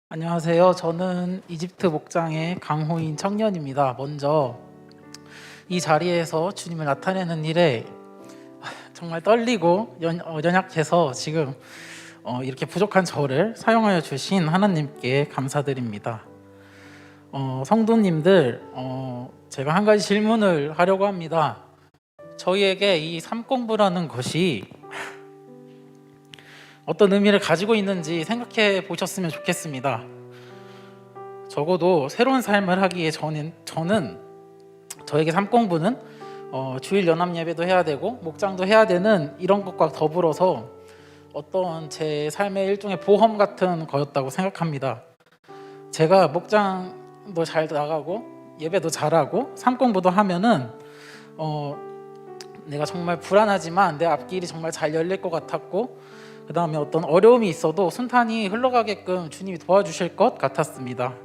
안녕하세요. 저는 이집트 목장의 강호인 청년입니다. 먼저 이 자리에서 주님을 나타내는 일에 정말 떨리고 연약해서 지금 이렇게 부족한 저를 사용하여 주신 하나님께 감사드립니다. 성도님들, 제가 한 가지 질문을 하려고 합니다. 저희에게 이 삶공부라는 것이 어떤 의미를 가지고 있는지 생각해 보셨으면 좋겠습니다. 적어도 새로운 삶을 하기에 저는 저에게 삶공부는 주일 연합 예배도 해야 되고 목장도 해야 되는 이런 것과 더불어서 어떤 제 삶의 일종의 보험 같은 거였다고 생각합니다. 제가 목장도 잘 나가고 예배도 잘하고 삶공부도 하면은 내가 정말 불안하지만 내 앞길이 정말 잘 열릴 것 같았고, 그 다음에 어떤 어려움이 있어도 순탄히 흘러가게끔 주님이 도와주실 것 같았습니다.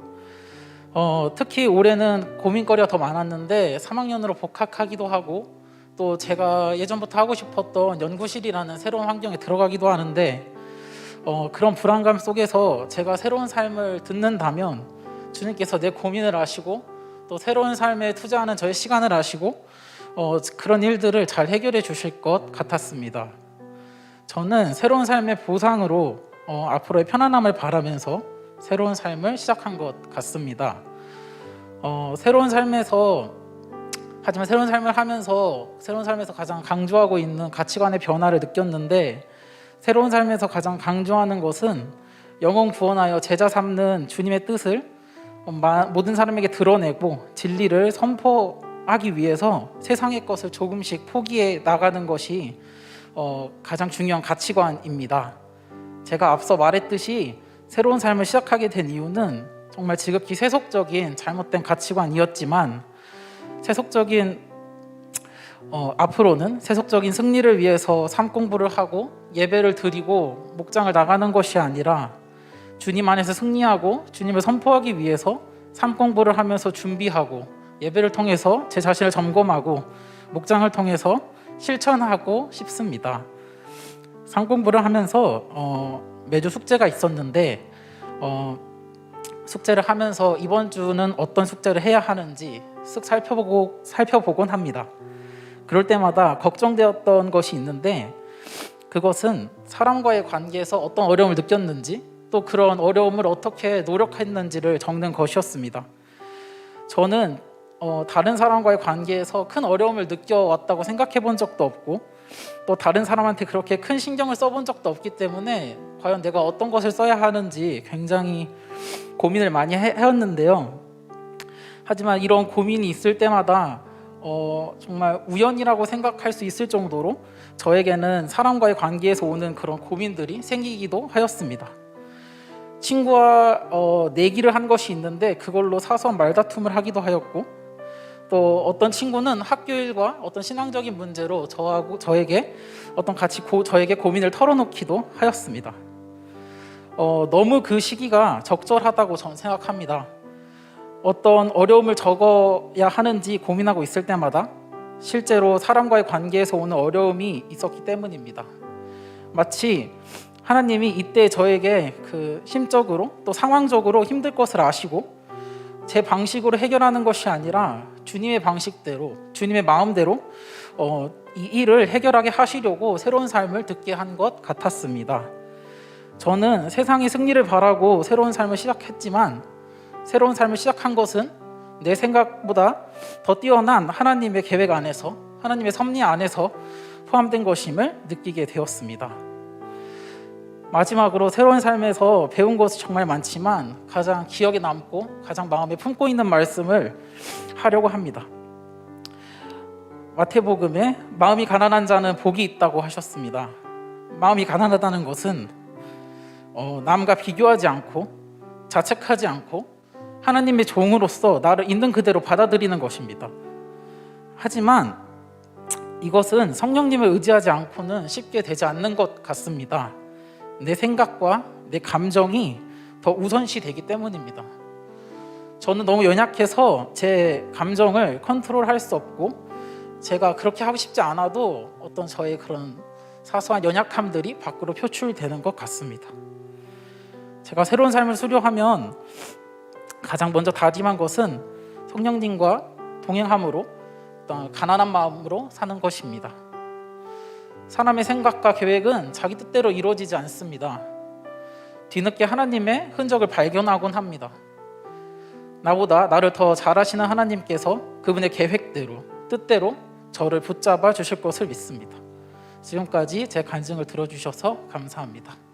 특히 올해는 고민거리가 더 많았는데 3학년으로 복학하기도 하고, 또 제가 예전부터 하고 싶었던 연구실이라는 새로운 환경에 들어가기도 하는데, 그런 불안감 속에서 제가 새로운 삶을 듣는다면 주님께서 내 고민을 아시고 또 새로운 삶에 투자하는 저의 시간을 아시고 그런 일들을 잘 해결해 주실 것 같았습니다. 저는 새로운 삶의 보상으로 앞으로의 편안함을 바라면서 새로운 삶을 시작한 것 같습니다. 새로운 삶을 하면서 새로운 삶에서 가장 강조하고 있는 가치관의 변화를 느꼈는데, 새로운 삶에서 가장 강조하는 것은 영혼 구원하여 제자 삼는 주님의 뜻을 모든 사람에게 드러내고 진리를 선포하기 위해서 세상의 것을 조금씩 포기해 나가는 것이 가장 중요한 가치관입니다. 제가 앞서 말했듯이 새로운 삶을 시작하게 된 이유는 정말 지극히 세속적인 잘못된 가치관이었지만, 앞으로는 세속적인 승리를 위해서 삶 공부를 하고 예배를 드리고 목장을 나가는 것이 아니라 주님 안에서 승리하고 주님을 선포하기 위해서 삶 공부를 하면서 준비하고 예배를 통해서 제 자신을 점검하고 목장을 통해서 실천하고 싶습니다. 삶 공부를 하면서 매주 숙제가 있었는데 숙제를 하면서 이번 주는 어떤 숙제를 해야 하는지 쓱 살펴보곤 합니다. 그럴 때마다 걱정되었던 것이 있는데, 그것은 사람과의 관계에서 어떤 어려움을 느꼈는지 또 그런 어려움을 어떻게 노력했는지를 적는 것이었습니다. 저는 다른 사람과의 관계에서 큰 어려움을 느껴왔다고 생각해 본 적도 없고, 또 다른 사람한테 그렇게 큰 신경을 써본 적도 없기 때문에 과연 내가 어떤 것을 써야 하는지 굉장히 고민을 많이 해왔는데요. 하지만 이런 고민이 있을 때마다 정말 우연이라고 생각할 수 있을 정도로 저에게는 사람과의 관계에서 오는 그런 고민들이 생기기도 하였습니다. 친구와 내기를 한 것이 있는데 그걸로 사소한 말다툼을 하기도 하였고, 또 어떤 친구는 학교 일과 어떤 신앙적인 문제로 저에게 저에게 고민을 털어놓기도 하였습니다. 너무 그 시기가 적절하다고 저는 생각합니다. 어떤 어려움을 적어야 하는지 고민하고 있을 때마다 실제로 사람과의 관계에서 오는 어려움이 있었기 때문입니다. 마치 하나님이 이때 저에게 심적으로 또 상황적으로 힘들 것을 아시고 제 방식으로 해결하는 것이 아니라 주님의 방식대로, 주님의 마음대로 이 일을 해결하게 하시려고 새로운 삶을 듣게 한 것 같았습니다. 저는 세상의 승리를 바라고 새로운 삶을 시작했지만, 새로운 삶을 시작한 것은 내 생각보다 더 뛰어난 하나님의 계획 안에서, 하나님의 섭리 안에서 포함된 것임을 느끼게 되었습니다. 마지막으로 새로운 삶에서 배운 것이 정말 많지만 가장 기억에 남고 가장 마음에 품고 있는 말씀을 하려고 합니다. 마태복음에 마음이 가난한 자는 복이 있다고 하셨습니다. 마음이 가난하다는 것은 남과 비교하지 않고 자책하지 않고 하나님의 종으로서 나를 있는 그대로 받아들이는 것입니다. 하지만 이것은 성령님을 의지하지 않고는 쉽게 되지 않는 것 같습니다. 내 생각과 내 감정이 더 우선시 되기 때문입니다. 저는 너무 연약해서 제 감정을 컨트롤할 수 없고, 제가 그렇게 하고 싶지 않아도 어떤 저의 그런 사소한 연약함들이 밖으로 표출되는 것 같습니다. 제가 새로운 삶을 수료하면 가장 먼저 다짐한 것은 성령님과 동행함으로 가난한 마음으로 사는 것입니다. 사람의 생각과 계획은 자기 뜻대로 이루어지지 않습니다. 뒤늦게 하나님의 흔적을 발견하곤 합니다. 나보다 나를 더 잘 아시는 하나님께서 그분의 계획대로, 뜻대로 저를 붙잡아 주실 것을 믿습니다. 지금까지 제 간증을 들어주셔서 감사합니다.